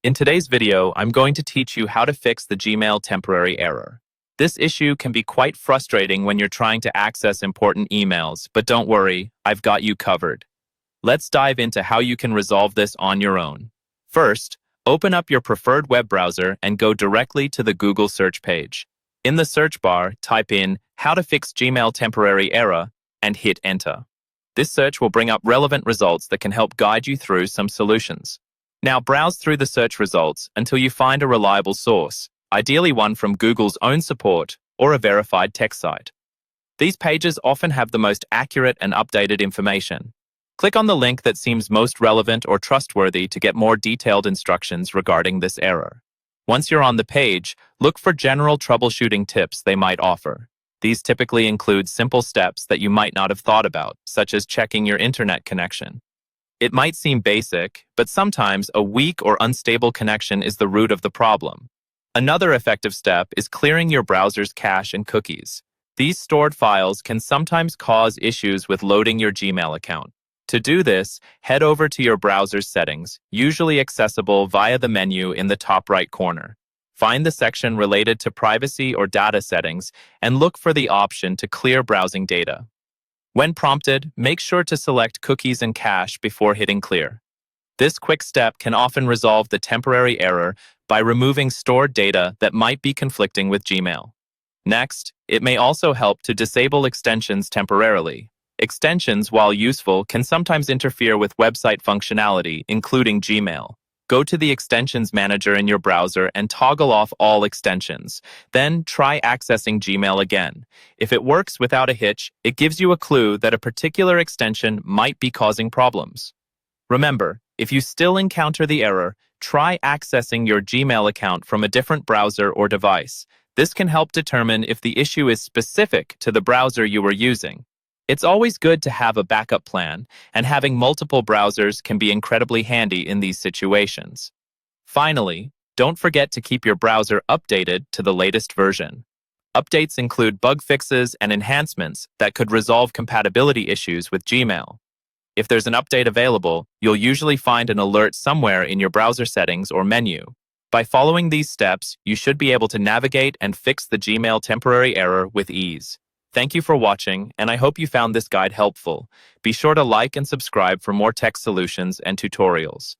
In today's video, I'm going to teach you how to fix the Gmail temporary error. This issue can be quite frustrating when you're trying to access important emails, but don't worry, I've got you covered. Let's dive into how you can resolve this on your own. First, open up your preferred web browser and go directly to the Google search page. In the search bar, type in "How to fix Gmail temporary error" and hit enter. This search will bring up relevant results that can help guide you through some solutions. Now browse through the search results until you find a reliable source, ideally one from Google's own support or a verified tech site. These pages often have the most accurate and updated information. Click on the link that seems most relevant or trustworthy to get more detailed instructions regarding this error. Once you're on the page, look for general troubleshooting tips they might offer. These typically include simple steps that you might not have thought about, such as checking your internet connection. It might seem basic, but sometimes a weak or unstable connection is the root of the problem. Another effective step is clearing your browser's cache and cookies. These stored files can sometimes cause issues with loading your Gmail account. To do this, head over to your browser's settings, usually accessible via the menu in the top right corner. Find the section related to privacy or data settings and look for the option to clear browsing data. When prompted, make sure to select Cookies and Cache before hitting Clear. This quick step can often resolve the temporary error by removing stored data that might be conflicting with Gmail. Next, it may also help to disable extensions temporarily. Extensions, while useful, can sometimes interfere with website functionality, including Gmail. Go to the Extensions Manager in your browser and toggle off all extensions. Then try accessing Gmail again. If it works without a hitch, it gives you a clue that a particular extension might be causing problems. Remember, if you still encounter the error, try accessing your Gmail account from a different browser or device. This can help determine if the issue is specific to the browser you were using. It's always good to have a backup plan, and having multiple browsers can be incredibly handy in these situations. Finally, don't forget to keep your browser updated to the latest version. Updates include bug fixes and enhancements that could resolve compatibility issues with Gmail. If there's an update available, you'll usually find an alert somewhere in your browser settings or menu. By following these steps, you should be able to navigate and fix the Gmail temporary error with ease. Thank you for watching, and I hope you found this guide helpful. Be sure to like and subscribe for more tech solutions and tutorials.